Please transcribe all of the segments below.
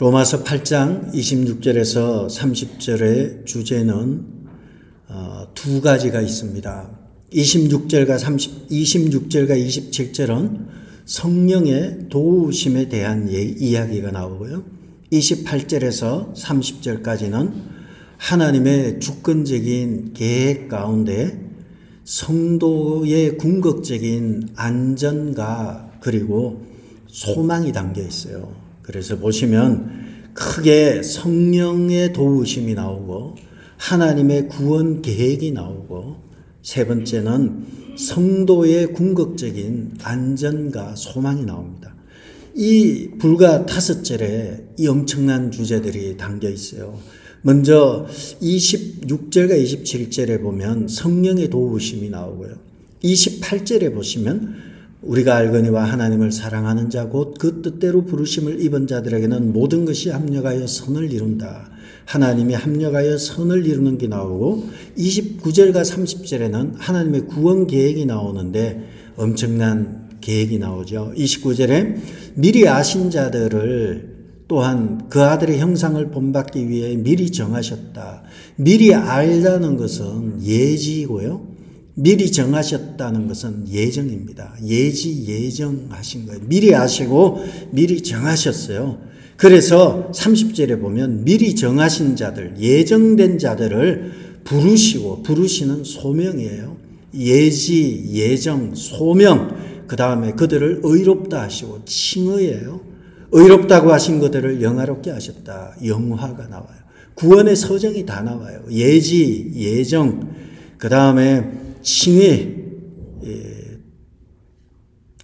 로마서 8장 26절에서 30절의 주제는 두 가지가 있습니다. 26절과 27절은 성령의 도우심에 대한 이야기가 나오고요. 28절에서 30절까지는 하나님의 주권적인 계획 가운데 성도의 궁극적인 안전과 그리고 소망이 담겨 있어요. 그래서 보시면 크게 성령의 도우심이 나오고 하나님의 구원 계획이 나오고 세 번째는 성도의 궁극적인 안전과 소망이 나옵니다. 이 불과 5절에 이 엄청난 주제들이 담겨 있어요. 먼저 26절과 27절에 보면 성령의 도우심이 나오고요. 28절에 보시면 우리가 알거니와 하나님을 사랑하는 자 곧 그 뜻대로 부르심을 입은 자들에게는 모든 것이 합력하여 선을 이룬다. 하나님이 합력하여 선을 이루는 게 나오고 29절과 30절에는 하나님의 구원 계획이 나오는데 엄청난 계획이 나오죠. 29절에 미리 아신 자들을 또한 그 아들의 형상을 본받기 위해 미리 정하셨다. 미리 알다는 것은 예지이고요. 미리 정하셨다는 것은 예정입니다. 예정하신 거예요. 미리 아시고 미리 정하셨어요. 그래서 30절에 보면 미리 정하신 자들, 예정된 자들을 부르시고 부르시는 소명이에요. 예정, 소명, 그 다음에 그들을 의롭다 하시고 칭의예요. 의롭다고 하신 그들을 영화롭게 하셨다. 영화가 나와요. 구원의 서정이 다 나와요. 예정, 그 다음에 칭의,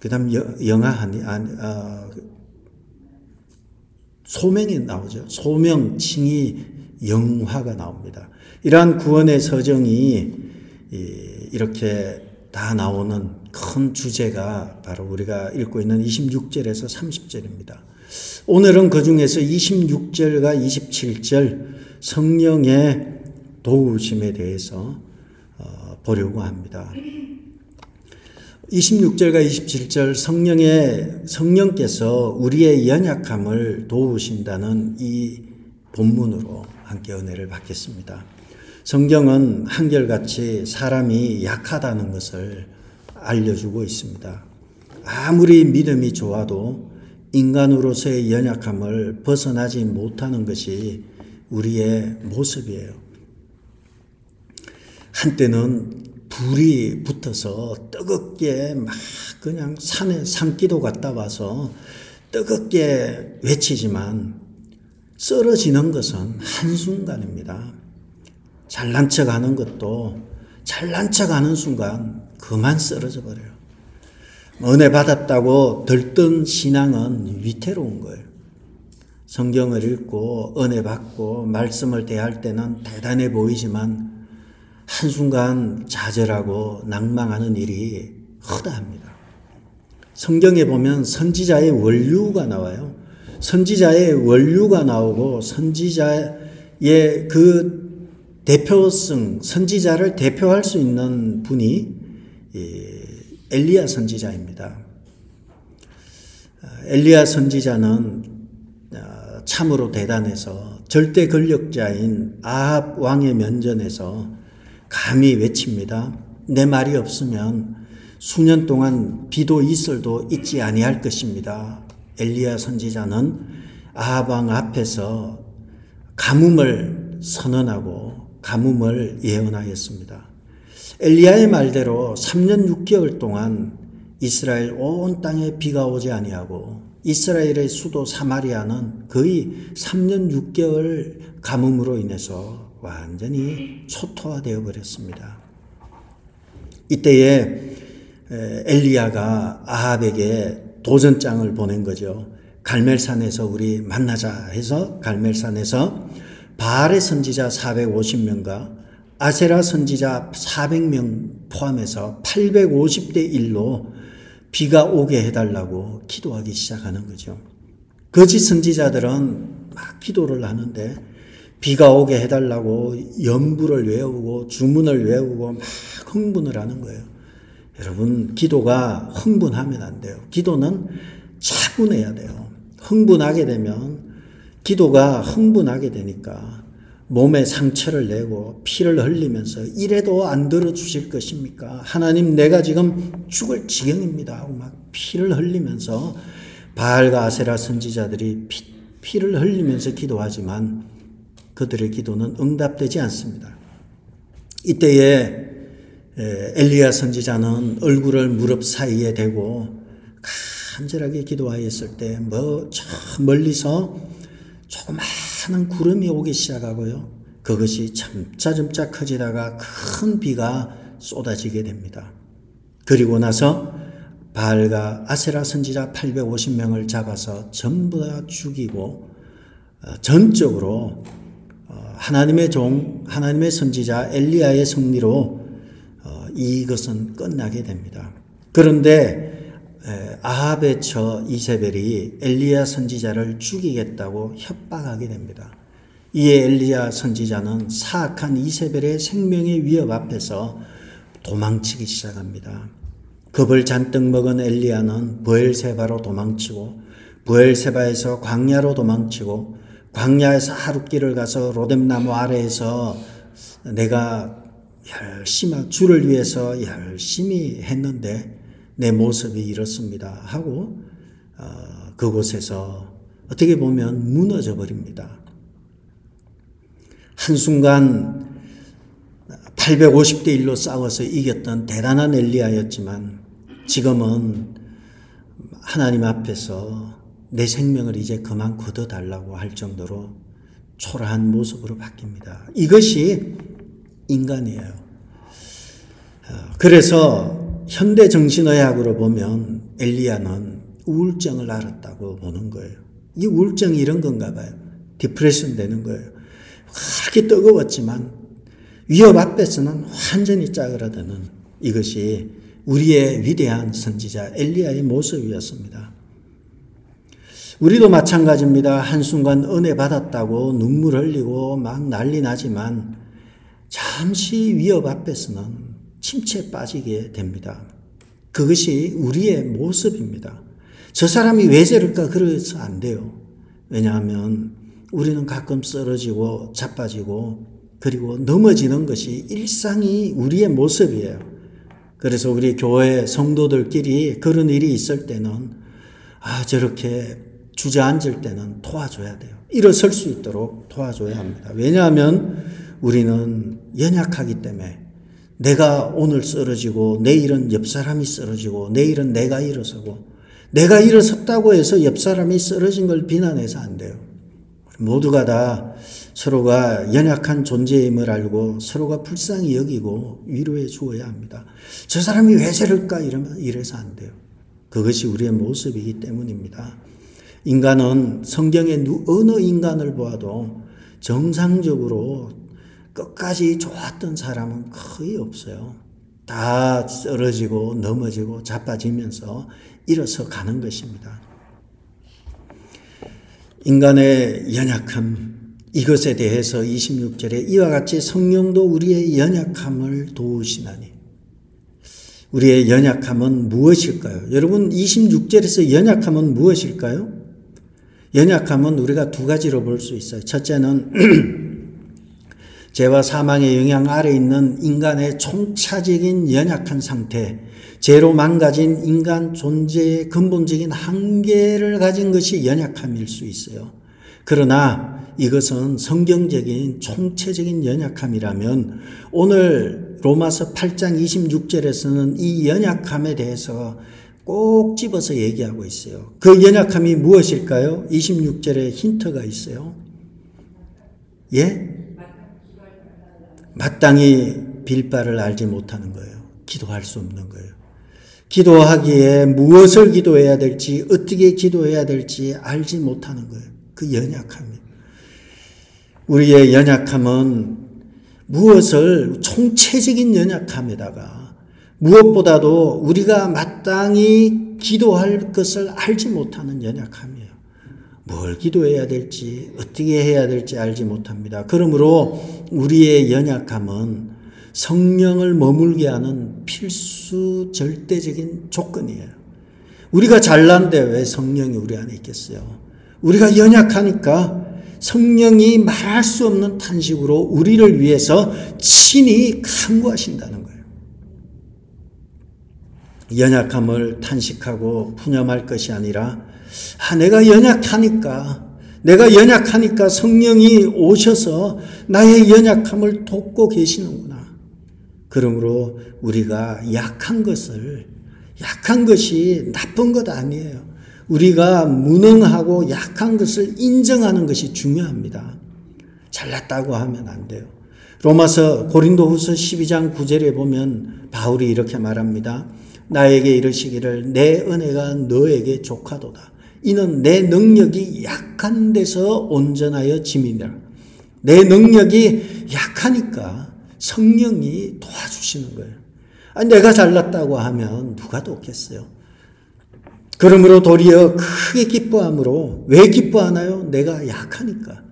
그 다음 소명이 나오죠. 소명, 칭의, 영화가 나옵니다. 이러한 구원의 서정이 이렇게 다 나오는 큰 주제가 바로 우리가 읽고 있는 26절에서 30절입니다. 오늘은 그 중에서 26절과 27절 성령의 도우심에 대해서 보려고 합니다. 26절과 27절 성령께서 우리의 연약함을 도우신다는 이 본문으로 함께 은혜를 받겠습니다. 성경은 한결같이 사람이 약하다는 것을 알려주고 있습니다. 아무리 믿음이 좋아도 인간으로서의 연약함을 벗어나지 못하는 것이 우리의 모습이에요. 한때는 불이 붙어서 뜨겁게 막 그냥 산에 산기도 갔다 와서 뜨겁게 외치지만 쓰러지는 것은 한순간입니다. 잘난 척 하는 것도 잘난 척 하는 순간 그만 쓰러져 버려요. 은혜 받았다고 들뜬 신앙은 위태로운 거예요. 성경을 읽고 은혜 받고 말씀을 대할 때는 대단해 보이지만 한순간 좌절하고 낭망하는 일이 허다합니다. 성경에 보면 선지자의 원류가 나와요. 선지자의 원류가 나오고 선지자의 그 대표성, 선지자를 대표할 수 있는 분이 엘리야 선지자입니다. 엘리야 선지자는 참으로 대단해서 절대 권력자인 아합 왕의 면전에서 감히 외칩니다. 내 말이 없으면 수년 동안 비도 이슬도 있지 아니할 것입니다. 엘리야 선지자는 아합 왕 앞에서 가뭄을 선언하고 가뭄을 예언하였습니다. 엘리야의 말대로 3년 6개월 동안 이스라엘 온 땅에 비가 오지 아니하고 이스라엘의 수도 사마리아는 거의 3년 6개월 가뭄으로 인해서 완전히 초토화되어 버렸습니다. 이때에 엘리야가 아합에게 도전장을 보낸 거죠. 갈멜산에서 우리 만나자 해서 갈멜산에서 바알의 선지자 450명과 아세라 선지자 400명 포함해서 850대 1로 비가 오게 해달라고 기도하기 시작하는 거죠. 거짓 선지자들은 막 기도를 하는데 비가 오게 해달라고 연부를 외우고 주문을 외우고 막 흥분을 하는 거예요. 여러분, 기도가 흥분하면 안 돼요. 기도는 차분해야 돼요. 흥분하게 되면 기도가 흥분하게 되니까 몸에 상처를 내고 피를 흘리면서 이래도 안 들어주실 것입니까? 하나님, 내가 지금 죽을 지경입니다 하고 막 피를 흘리면서 바알과 아세라 선지자들이 피를 흘리면서 기도하지만 그들의 기도는 응답되지 않습니다. 이때에 엘리야 선지자는 얼굴을 무릎 사이에 대고 간절하게 기도하였을 때 저 멀리서 조그마한 구름이 오기 시작하고요. 그것이 점차점차 커지다가 큰 비가 쏟아지게 됩니다. 그리고 나서 바알과 아세라 선지자 850명을 잡아서 전부 다 죽이고 전적으로 하나님의 종, 하나님의 선지자 엘리야의 승리로 이것은 끝나게 됩니다. 그런데 아합의 처 이세벨이 엘리야 선지자를 죽이겠다고 협박하게 됩니다. 이에 엘리야 선지자는 사악한 이세벨의 생명의 위협 앞에서 도망치기 시작합니다. 겁을 잔뜩 먹은 엘리야는 브엘세바로 도망치고 브엘세바에서 광야로 도망치고 광야에서 하룻길을 가서 로뎀나무 아래에서 내가 열심히 주를 위해서 열심히 했는데 내 모습이 이렇습니다 하고 그곳에서 어떻게 보면 무너져 버립니다. 한순간 850대 1로 싸워서 이겼던 대단한 엘리야였지만 지금은 하나님 앞에서 내 생명을 이제 그만 거둬달라고 할 정도로 초라한 모습으로 바뀝니다. 이것이 인간이에요. 그래서 현대 정신의학으로 보면 엘리야는 우울증을 앓았다고 보는 거예요. 이 우울증이 이런 건가 봐요. 디프레션 되는 거예요. 그렇게 뜨거웠지만 위협 앞에서는 완전히 짜그라드는 이것이 우리의 위대한 선지자 엘리야의 모습이었습니다. 우리도 마찬가지입니다. 한순간 은혜 받았다고 눈물 흘리고 막 난리 나지만 잠시 위협 앞에서는 침체에 빠지게 됩니다. 그것이 우리의 모습입니다. 저 사람이 왜 저럴까 그래서 안 돼요. 왜냐하면 우리는 가끔 쓰러지고 자빠지고 그리고 넘어지는 것이 일상이 우리의 모습이에요. 그래서 우리 교회 성도들끼리 그런 일이 있을 때는 저렇게 주저앉을 때는 도와줘야 돼요. 일어설 수 있도록 도와줘야 합니다. 왜냐하면 우리는 연약하기 때문에 내가 오늘 쓰러지고 내일은 옆 사람이 쓰러지고 내일은 내가 일어서고 내가 일어섰다고 해서 옆 사람이 쓰러진 걸 비난해서 안 돼요. 모두가 다 서로가 연약한 존재임을 알고 서로가 불쌍히 여기고 위로해 주어야 합니다. 저 사람이 왜 저럴까 이래서 안 돼요. 그것이 우리의 모습이기 때문입니다. 인간은 성경의 어느 인간을 보아도 정상적으로 끝까지 좋았던 사람은 거의 없어요. 다 쓰러지고 넘어지고 자빠지면서 일어서 가는 것입니다. 인간의 연약함, 이것에 대해서 26절에 이와 같이 성령도 우리의 연약함을 도우시나니. 우리의 연약함은 무엇일까요? 여러분 26절에서 연약함은 무엇일까요? 연약함은 우리가 두 가지로 볼 수 있어요. 첫째는 죄와 사망의 영향 아래 있는 인간의 총차적인 연약한 상태, 죄로 망가진 인간 존재의 근본적인 한계를 가진 것이 연약함일 수 있어요. 그러나 이것은 성경적인 총체적인 연약함이라면 오늘 로마서 8장 26절에서는 이 연약함에 대해서 꼭 집어서 얘기하고 있어요. 그 연약함이 무엇일까요? 26절에 힌트가 있어요. 예? 마땅히 빌 바를 알지 못하는 거예요. 기도할 수 없는 거예요. 기도하기에 무엇을 기도해야 될지 어떻게 기도해야 될지 알지 못하는 거예요. 그 연약함이. 우리의 연약함은 무엇을 총체적인 연약함에다가 무엇보다도 우리가 마땅히 기도할 것을 알지 못하는 연약함이에요. 뭘 기도해야 될지 어떻게 해야 될지 알지 못합니다. 그러므로 우리의 연약함은 성령을 머물게 하는 필수 절대적인 조건이에요. 우리가 잘난데 왜 성령이 우리 안에 있겠어요? 우리가 연약하니까 성령이 말할 수 없는 탄식으로 우리를 위해서 친히 간구하신다는 거예요. 연약함을 탄식하고 푸념할 것이 아니라 내가 연약하니까 성령이 오셔서 나의 연약함을 돕고 계시는구나. 그러므로 우리가 약한 것이 나쁜 것 아니에요. 우리가 무능하고 약한 것을 인정하는 것이 중요합니다. 잘났다고 하면 안 돼요. 로마서 고린도후서 12장 9절에 보면 바울이 이렇게 말합니다. 나에게 이르시기를 내 은혜가 너에게 족하도다. 이는 내 능력이 약한 데서 온전하여 짐이니라. 내 능력이 약하니까 성령이 도와주시는 거예요. 내가 잘났다고 하면 누가 돕겠어요? 그러므로 도리어 크게 기뻐함으로, 왜 기뻐하나요? 내가 약하니까.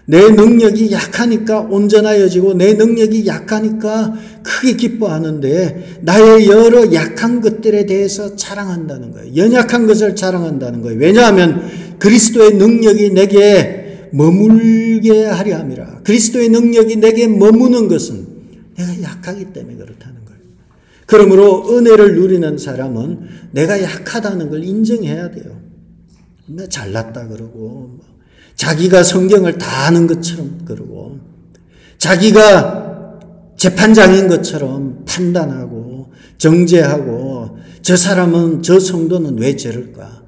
내 능력이 약하니까 온전하여지고 내 능력이 약하니까 크게 기뻐하는데 나의 여러 약한 것들에 대해서 자랑한다는 거예요. 연약한 것을 자랑한다는 거예요. 왜냐하면 그리스도의 능력이 내게 머물게 하려 함이라. 그리스도의 능력이 내게 머무는 것은 내가 약하기 때문에 그렇다는 거예요. 그러므로 은혜를 누리는 사람은 내가 약하다는 걸 인정해야 돼요. 잘났다 그러고 자기가 성경을 다 아는 것처럼 그러고 자기가 재판장인 것처럼 판단하고 정죄하고 저 사람은 저 성도는 왜 저럴까?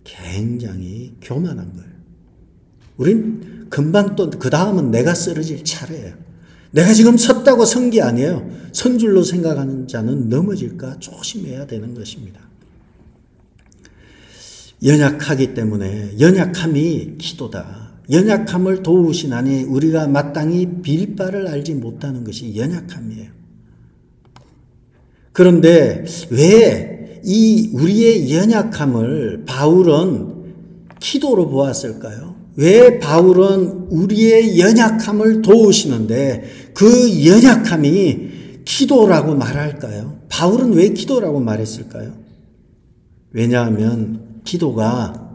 굉장히 교만한 거예요. 우린 금방 또 그 다음은 내가 쓰러질 차례예요. 내가 지금 섰다고 선 게 아니에요. 선 줄로 생각하는 자는 넘어질까 조심해야 되는 것입니다. 연약하기 때문에 연약함이 기도다. 연약함을 도우시나니 우리가 마땅히 빌 바를 알지 못하는 것이 연약함이에요. 그런데 왜 이 우리의 연약함을 바울은 기도로 보았을까요? 왜 바울은 우리의 연약함을 도우시는데 그 연약함이 기도라고 말할까요? 바울은 왜 기도라고 말했을까요? 왜냐하면 기도가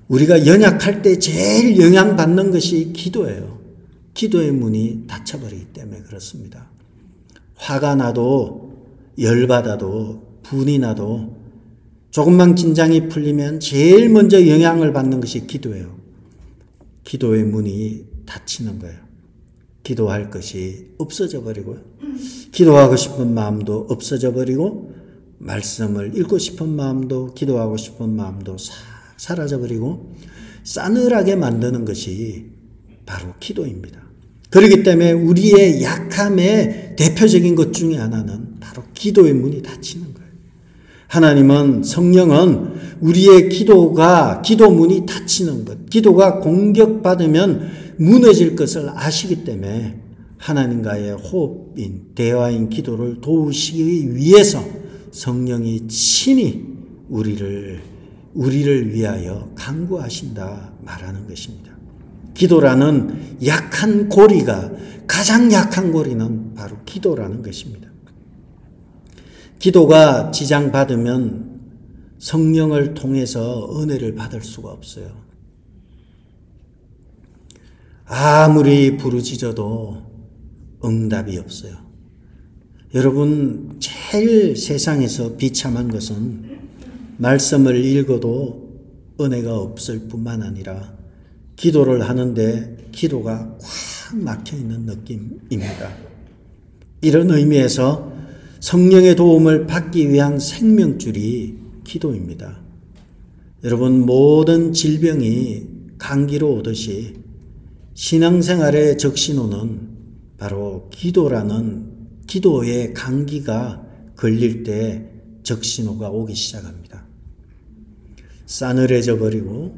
우리가 연약할 때 제일 영향받는 것이 기도예요. 기도의 문이 닫혀버리기 때문에 그렇습니다. 화가 나도 열받아도 분이 나도 조금만 긴장이 풀리면 제일 먼저 영향을 받는 것이 기도예요. 기도의 문이 닫히는 거예요. 기도할 것이 없어져 버리고요. 기도하고 싶은 마음도 없어져 버리고 말씀을 읽고 싶은 마음도 기도하고 싶은 마음도 싹 사라져버리고 싸늘하게 만드는 것이 바로 기도입니다. 그렇기 때문에 우리의 약함의 대표적인 것 중에 하나는 바로 기도의 문이 닫히는 거예요. 하나님은 성령은 우리의 기도 문이 닫히는 것, 기도가 공격받으면 무너질 것을 아시기 때문에 하나님과의 호흡인 대화인 기도를 도우시기 위해서 성령이 친히 우리를 위하여 간구하신다 말하는 것입니다. 기도라는 약한 고리가 가장 약한 고리는 바로 기도라는 것입니다. 기도가 지장받으면 성령을 통해서 은혜를 받을 수가 없어요. 아무리 부르짖어도 응답이 없어요. 여러분, 제일 세상에서 비참한 것은 말씀을 읽어도 은혜가 없을 뿐만 아니라 기도를 하는데 기도가 꽉 막혀있는 느낌입니다. 이런 의미에서 성령의 도움을 받기 위한 생명줄이 기도입니다. 여러분, 모든 질병이 감기로 오듯이 신앙생활의 적신호는 바로 기도의 감기가 걸릴 때 적신호가 오기 시작합니다. 싸늘해져 버리고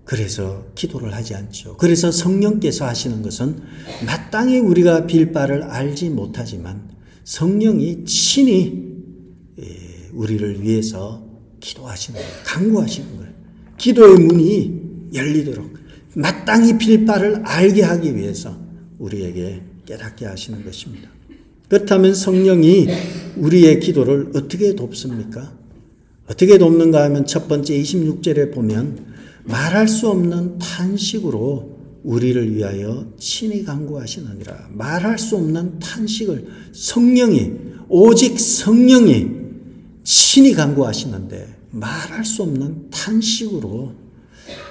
그래서 기도를 하지 않죠. 그래서 성령께서 하시는 것은 마땅히 우리가 빌 바를 알지 못하지만 성령이 친히 우리를 위해서 기도하시는 거예요. 간구하시는 거예요. 기도의 문이 열리도록 마땅히 빌 바를 알게 하기 위해서 우리에게 깨닫게 하시는 것입니다. 그렇다면 성령이 우리의 기도를 어떻게 돕습니까? 어떻게 돕는가 하면 첫 번째 26절에 보면 말할 수 없는 탄식으로 우리를 위하여 친히 간구하시느니라. 말할 수 없는 탄식을 성령이, 오직 성령이 친히 간구하시는데 말할 수 없는 탄식으로,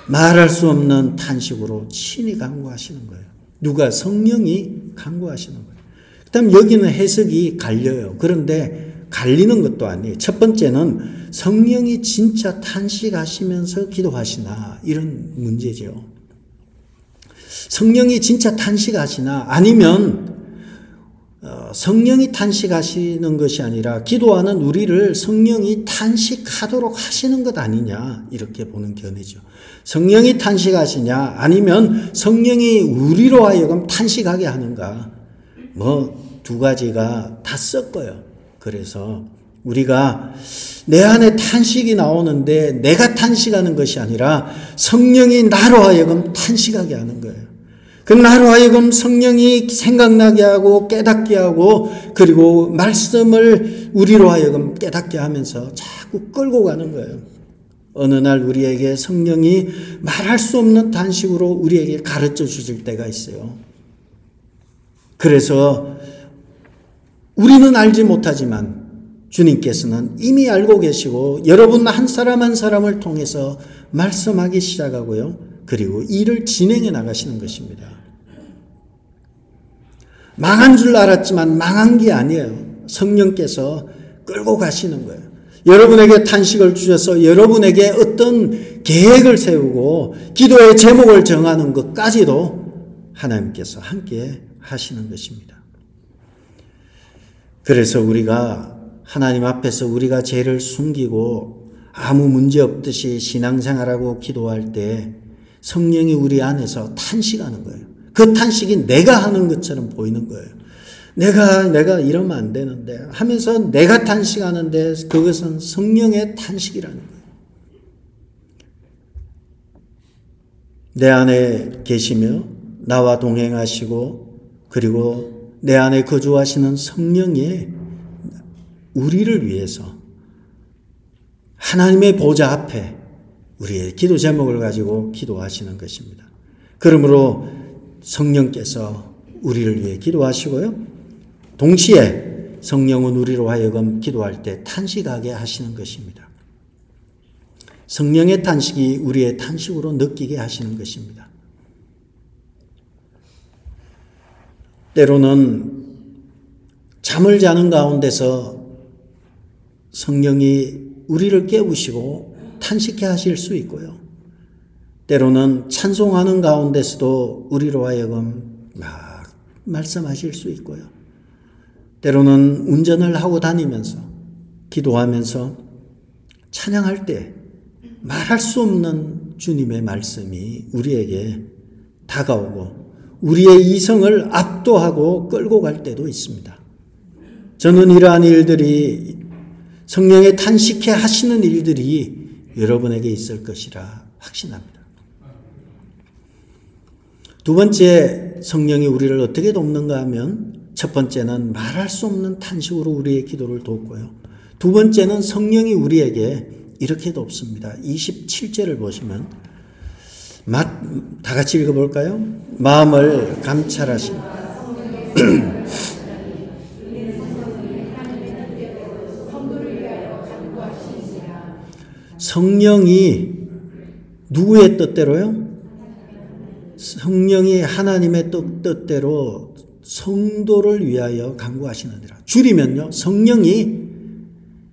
말할 수 없는 탄식으로 친히 간구하시는 거예요. 누가? 성령이 간구하시는 거예요. 그 다음 여기는 해석이 갈려요. 그런데 갈리는 것도 아니에요. 첫 번째는 성령이 진짜 탄식하시면서 기도하시나, 이런 문제죠. 성령이 진짜 탄식하시나, 아니면 성령이 탄식하시는 것이 아니라 기도하는 우리를 성령이 탄식하도록 하시는 것 아니냐, 이렇게 보는 견해죠. 성령이 탄식하시냐, 아니면 성령이 우리로 하여금 탄식하게 하는가, 두 가지가 다 섞어요. 그래서 우리가 내 안에 탄식이 나오는데 내가 탄식하는 것이 아니라 성령이 나로 하여금 탄식하게 하는 거예요. 그 나로 하여금 성령이 생각나게 하고 깨닫게 하고, 그리고 말씀을 우리로 하여금 깨닫게 하면서 자꾸 끌고 가는 거예요. 어느 날 우리에게 성령이 말할 수 없는 탄식으로 우리에게 가르쳐 주실 때가 있어요. 그래서 우리는 알지 못하지만 주님께서는 이미 알고 계시고 여러분 한 사람 한 사람을 통해서 말씀하기 시작하고요. 그리고 일을 진행해 나가시는 것입니다. 망한 줄 알았지만 망한 게 아니에요. 성령께서 끌고 가시는 거예요. 여러분에게 탄식을 주셔서 여러분에게 어떤 계획을 세우고 기도의 제목을 정하는 것까지도 하나님께서 함께 하시는 것입니다. 그래서 우리가 하나님 앞에서 우리가 죄를 숨기고 아무 문제 없듯이 신앙생활하고 기도할 때 성령이 우리 안에서 탄식하는 거예요. 그 탄식이 내가 하는 것처럼 보이는 거예요. 내가 이러면 안 되는데 하면서 내가 탄식하는데 그것은 성령의 탄식이라는 거예요. 내 안에 계시며 나와 동행하시고 그리고 내 안에 거주하시는 성령이 우리를 위해서 하나님의 보좌 앞에 우리의 기도 제목을 가지고 기도하시는 것입니다. 그러므로 성령께서 우리를 위해 기도하시고요. 동시에 성령은 우리로 하여금 기도할 때 탄식하게 하시는 것입니다. 성령의 탄식이 우리의 탄식으로 느끼게 하시는 것입니다. 때로는 잠을 자는 가운데서 성령이 우리를 깨우시고 탄식해 하실 수 있고요. 때로는 찬송하는 가운데서도 우리로 하여금 막 말씀하실 수 있고요. 때로는 운전을 하고 다니면서 기도하면서 찬양할 때 말할 수 없는 주님의 말씀이 우리에게 다가오고 우리의 이성을 압도하고 끌고 갈 때도 있습니다. 저는 이러한 일들이 성령의 탄식해 하시는 일들이 여러분에게 있을 것이라 확신합니다. 두 번째, 성령이 우리를 어떻게 돕는가 하면 첫 번째는 말할 수 없는 탄식으로 우리의 기도를 돕고요. 두 번째는 성령이 우리에게 이렇게 돕습니다. 27절을 보시면 다 같이 읽어볼까요? 마음을 감찰하신 성령이 누구의 뜻대로요? 성령이 하나님의 뜻대로 성도를 위하여 간구하시느니라. 줄이면요, 성령이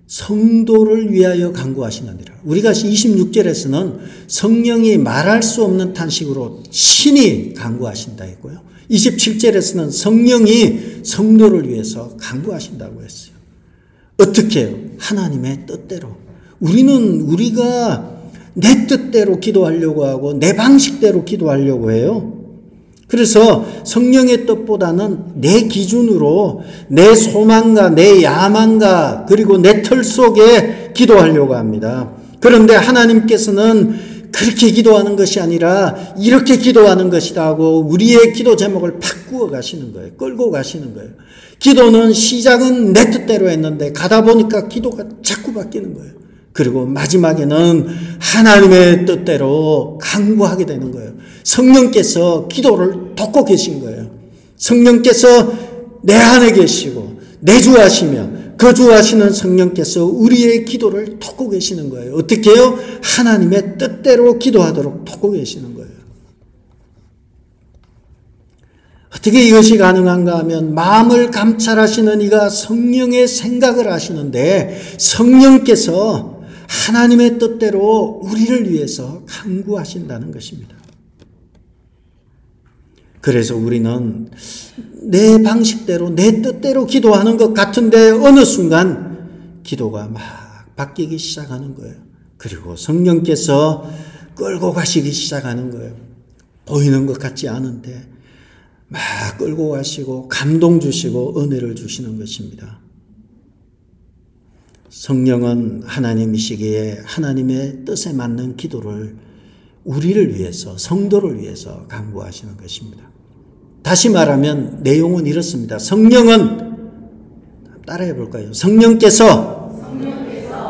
성도를 위하여 간구하시느니라. 우리가 26절에서는 성령이 말할 수 없는 탄식으로 친히 간구하신다 했고요. 27절에서는 성령이 성도를 위해서 간구하신다고 했어요. 어떻게 해요? 하나님의 뜻대로. 우리가 내 뜻대로 기도하려고 하고 내 방식대로 기도하려고 해요. 그래서 성령의 뜻보다는 내 기준으로 내 소망과 내 야망과 그리고 내 틀 속에 기도하려고 합니다. 그런데 하나님께서는 그렇게 기도하는 것이 아니라 이렇게 기도하는 것이다 하고 우리의 기도 제목을 바꾸어 가시는 거예요. 끌고 가시는 거예요. 기도는 시작은 내 뜻대로 했는데 가다 보니까 기도가 자꾸 바뀌는 거예요. 그리고 마지막에는 하나님의 뜻대로 강구하게 되는 거예요. 성령께서 기도를 돕고 계신 거예요. 성령께서 내 안에 계시고 내주하시며 거주하시는 성령께서 우리의 기도를 돕고 계시는 거예요. 어떻게 해요? 하나님의 뜻대로 기도하도록 돕고 계시는 거예요. 어떻게 이것이 가능한가 하면 마음을 감찰하시는 이가 성령의 생각을 하시는데 성령께서 하나님의 뜻대로 우리를 위해서 간구하신다는 것입니다. 그래서 우리는 내 방식대로 내 뜻대로 기도하는 것 같은데 어느 순간 기도가 막 바뀌기 시작하는 거예요. 그리고 성령께서 끌고 가시기 시작하는 거예요. 보이는 것 같지 않은데 막 끌고 가시고 감동 주시고 은혜를 주시는 것입니다. 성령은 하나님이시기에 하나님의 뜻에 맞는 기도를 우리를 위해서, 성도를 위해서 간구하시는 것입니다. 다시 말하면 내용은 이렇습니다. 성령은, 따라해 볼까요? 성령께서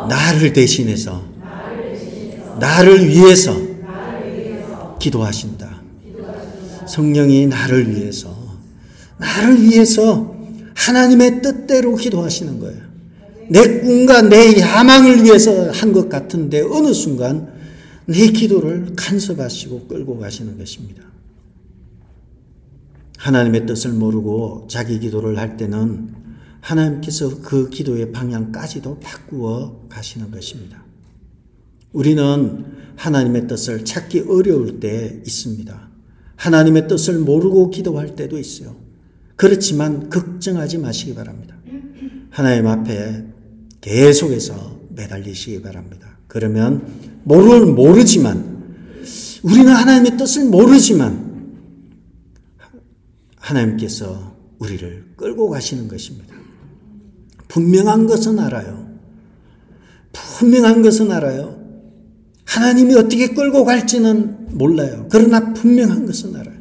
나를 대신해서 나를 위해서 기도하신다. 성령이 나를 위해서 하나님의 뜻대로 기도하시는 거예요. 내 꿈과 내 야망을 위해서 한 것 같은데 어느 순간 내 기도를 간섭하시고 끌고 가시는 것입니다. 하나님의 뜻을 모르고 자기 기도를 할 때는 하나님께서 그 기도의 방향까지도 바꾸어 가시는 것입니다. 우리는 하나님의 뜻을 찾기 어려울 때 있습니다. 하나님의 뜻을 모르고 기도할 때도 있어요. 그렇지만 걱정하지 마시기 바랍니다. 하나님 앞에 계속해서 매달리시기 바랍니다. 그러면 모르지만 우리는 하나님의 뜻을 모르지만 하나님께서 우리를 끌고 가시는 것입니다. 분명한 것은 알아요. 하나님이 어떻게 끌고 갈지는 몰라요. 그러나 분명한 것은 알아요.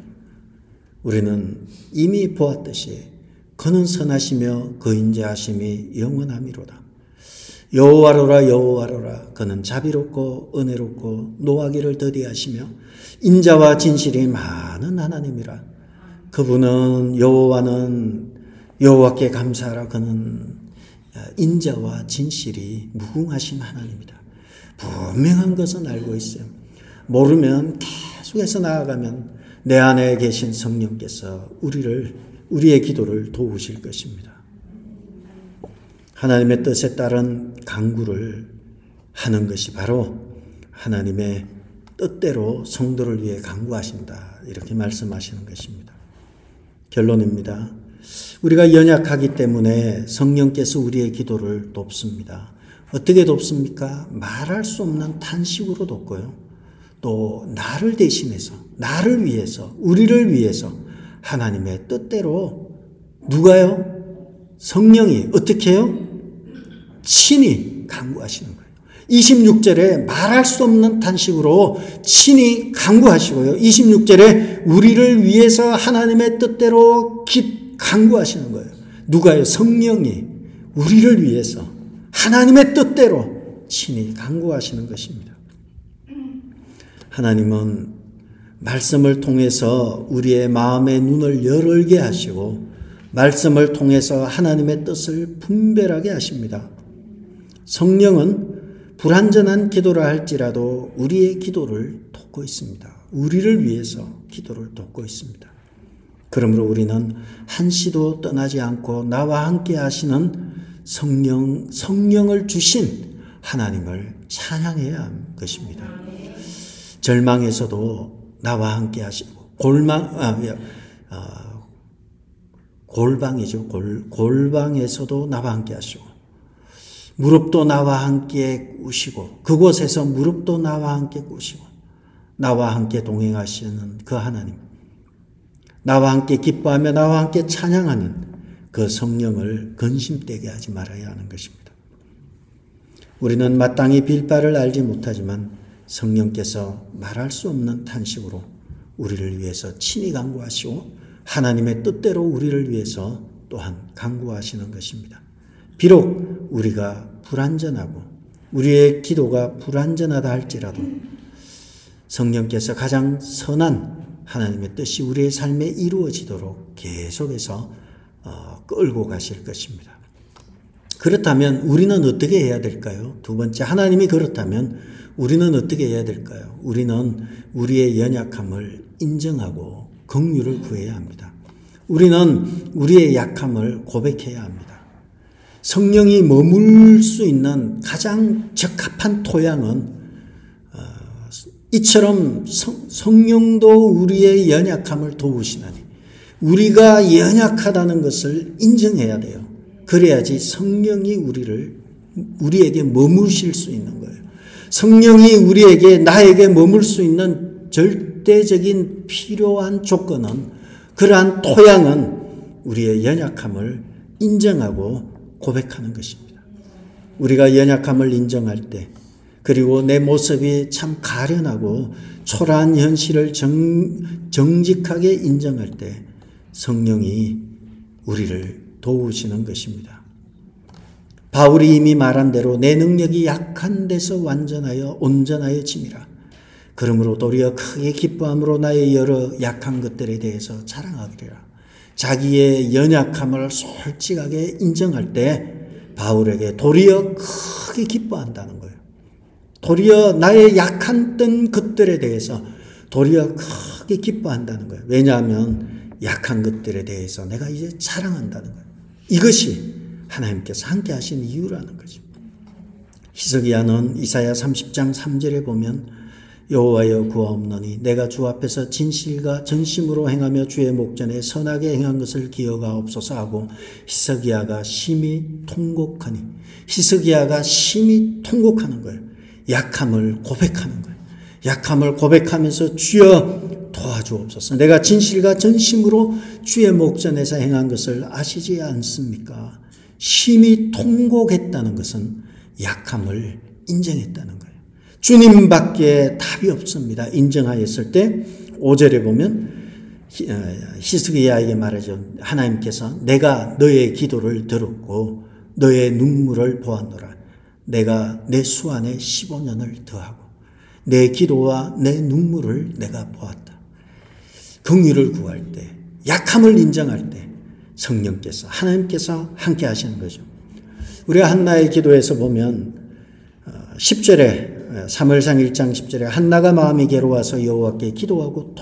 우리는 이미 보았듯이 그는 선하시며 그 인자하심이 영원함이로다. 여호와로라 그는 자비롭고 은혜롭고 노하기를 더디하시며 인자와 진실이 많은 하나님이라. 그분은 여호와께 감사하라. 그는 인자와 진실이 무궁하신 하나님이다. 분명한 것은 알고 있어요. 모르면 계속해서 나아가면 내 안에 계신 성령께서 우리의 기도를 도우실 것입니다. 하나님의 뜻에 따른 간구를 하는 것이 바로 하나님의 뜻대로 성도를 위해 간구하신다. 이렇게 말씀하시는 것입니다. 결론입니다. 우리가 연약하기 때문에 성령께서 우리의 기도를 돕습니다. 어떻게 돕습니까? 말할 수 없는 탄식으로 돕고요. 또 나를 대신해서, 나를 위해서, 우리를 위해서 하나님의 뜻대로 누가요? 성령이 어떻게 해요? 친히 간구하시는 거예요. 26절에 말할 수 없는 탄식으로 친히 간구하시고요. 26절에 우리를 위해서 하나님의 뜻대로 간구하시는 거예요. 누가요? 성령이 우리를 위해서 하나님의 뜻대로 친히 간구하시는 것입니다. 하나님은 말씀을 통해서 우리의 마음의 눈을 열게 하시고 말씀을 통해서 하나님의 뜻을 분별하게 하십니다. 성령은 불완전한 기도를 할지라도 우리의 기도를 돕고 있습니다. 우리를 위해서 기도를 돕고 있습니다. 그러므로 우리는 한시도 떠나지 않고 나와 함께 하시는 성령을 주신 하나님을 찬양해야 하는 것입니다. 절망에서도 나와 함께 하시고 골방에서도 나와 함께 하시고 무릎도 나와 함께 꾸시고 그곳에서 무릎도 나와 함께 꾸시고 나와 함께 동행하시는 그 하나님, 나와 함께 기뻐하며 나와 함께 찬양하는 그 성령을 근심되게 하지 말아야 하는 것입니다. 우리는 마땅히 빌 바를 알지 못하지만 성령께서 말할 수 없는 탄식으로 우리를 위해서 친히 간구하시고 하나님의 뜻대로 우리를 위해서 또한 간구하시는 것입니다. 비록 우리가 불완전하고 우리의 기도가 불완전하다 할지라도 성령께서 가장 선한 하나님의 뜻이 우리의 삶에 이루어지도록 계속해서 끌고 가실 것입니다. 그렇다면 우리는 어떻게 해야 될까요? 두 번째, 하나님이 그렇다면 우리는 어떻게 해야 될까요? 우리는 우리의 연약함을 인정하고 긍휼을 구해야 합니다. 우리는 우리의 약함을 고백해야 합니다. 성령이 머물 수 있는 가장 적합한 토양은 이처럼 성령도 우리의 연약함을 도우시나니 우리가 연약하다는 것을 인정해야 돼요. 그래야지 성령이 우리에게 머무실 수 있는 거예요. 성령이 나에게 머물 수 있는 절대적인 필요한 조건은, 그러한 토양은 우리의 연약함을 인정하고 고백하는 것입니다. 우리가 연약함을 인정할 때, 그리고 내 모습이 참 가련하고 초라한 현실을 정직하게 인정할 때 성령이 우리를 도우시는 것입니다. 바울이 이미 말한 대로 내 능력이 약한 데서 완전하여 온전하여 짐이라. 그러므로 도리어 크게 기뻐함으로 나의 여러 약한 것들에 대해서 자랑하리라. 자기의 연약함을 솔직하게 인정할 때 바울에게 도리어 크게 기뻐한다는 거예요. 도리어 나의 약한 것들에 대해서 도리어 크게 기뻐한다는 거예요. 왜냐하면 약한 것들에 대해서 내가 이제 자랑한다는 거예요. 이것이 하나님께서 함께 하신 이유라는 거죠. 히스기야는 이사야 30장 3절에 보면 여호와여 구하옵노니 내가 주 앞에서 진실과 전심으로 행하며 주의 목전에 선하게 행한 것을 기억하옵소서 하고 히스기야가 심히 통곡하니, 히스기야가 심히 통곡하는 거예요. 약함을 고백하는 거예요. 약함을 고백하면서 주여 도와주옵소서. 내가 진실과 전심으로 주의 목전에서 행한 것을 아시지 않습니까? 심히 통곡했다는 것은 약함을 인정했다는 거예요. 주님밖에 답이 없습니다. 인정하였을 때 5절에 보면 히스기야에게 말하죠. 하나님께서 내가 너의 기도를 들었고 너의 눈물을 보았노라. 내가 내 수 안에 15년을 더하고 내 기도와 내 눈물을 내가 보았다. 긍휼을 구할 때, 약함을 인정할 때 성령께서, 하나님께서 함께 하시는 거죠. 우리가 한나의 기도에서 보면 10절에, 사무엘상 1장 10절에 한나가 마음이 괴로워서 여호와께 기도하고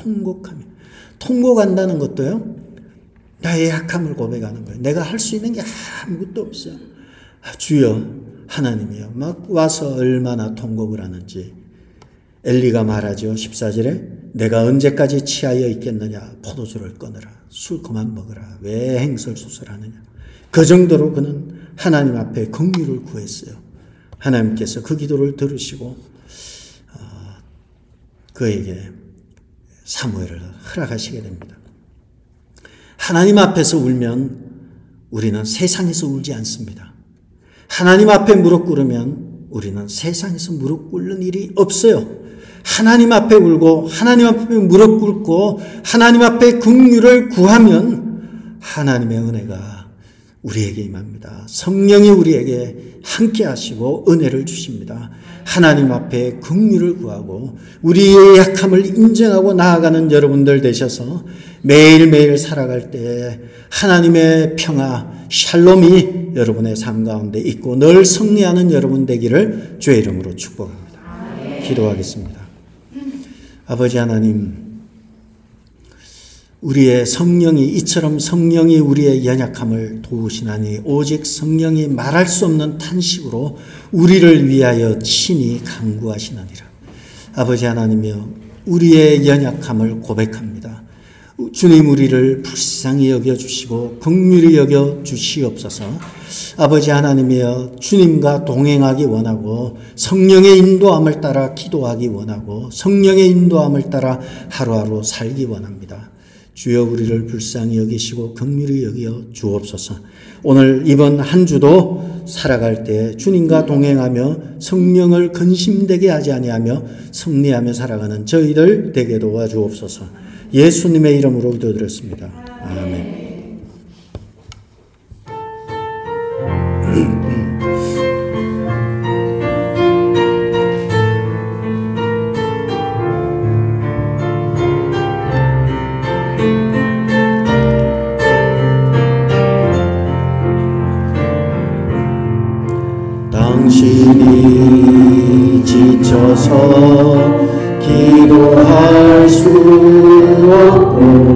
통곡한다는 것도요, 나의 약함을 고백하는 거예요. 내가 할 수 있는 게 아무것도 없어요. 주여 하나님이요, 막 와서 얼마나 통곡을 하는지. 엘리가 말하죠. 14절에 내가 언제까지 취하여 있겠느냐. 포도주를 끊으라. 술 그만 먹으라. 왜 행설수설하느냐. 그 정도로 그는 하나님 앞에 긍휼을 구했어요. 하나님께서 그 기도를 들으시고 그에게 사무엘을 허락하시게 됩니다. 하나님 앞에서 울면 우리는 세상에서 울지 않습니다. 하나님 앞에 무릎 꿇으면 우리는 세상에서 무릎 꿇는 일이 없어요. 하나님 앞에 울고 하나님 앞에 무릎 꿇고 하나님 앞에 긍휼을 구하면 하나님의 은혜가 우리에게 임합니다. 성령이 우리에게 함께 하시고 은혜를 주십니다. 하나님 앞에 긍휼을 구하고 우리의 약함을 인정하고 나아가는 여러분들 되셔서 매일매일 살아갈 때 하나님의 평화, 샬롬이 여러분의 삶 가운데 있고 늘 승리하는 여러분 되기를 주의 이름으로 축복합니다. 기도하겠습니다. 아버지 하나님, 우리의 성령이, 이처럼 성령이 우리의 연약함을 도우시나니 오직 성령이 말할 수 없는 탄식으로 우리를 위하여 친히 간구하시나니라. 아버지 하나님이여, 우리의 연약함을 고백합니다. 주님, 우리를 불쌍히 여겨주시고 긍휼히 여겨주시옵소서. 아버지 하나님이여, 주님과 동행하기 원하고 성령의 인도함을 따라 기도하기 원하고 성령의 인도함을 따라 하루하루 살기 원합니다. 주여, 우리를 불쌍히 여기시고 긍휼히 여겨 주옵소서. 오늘 이번 한 주도 살아갈 때 주님과 동행하며 성령을 근심되게 하지 아니하며 승리하며 살아가는 저희들 되게 도와주옵소서. 예수님의 이름으로 기도드렸습니다. 아멘. 당신이 지쳐서 기도할 수 없고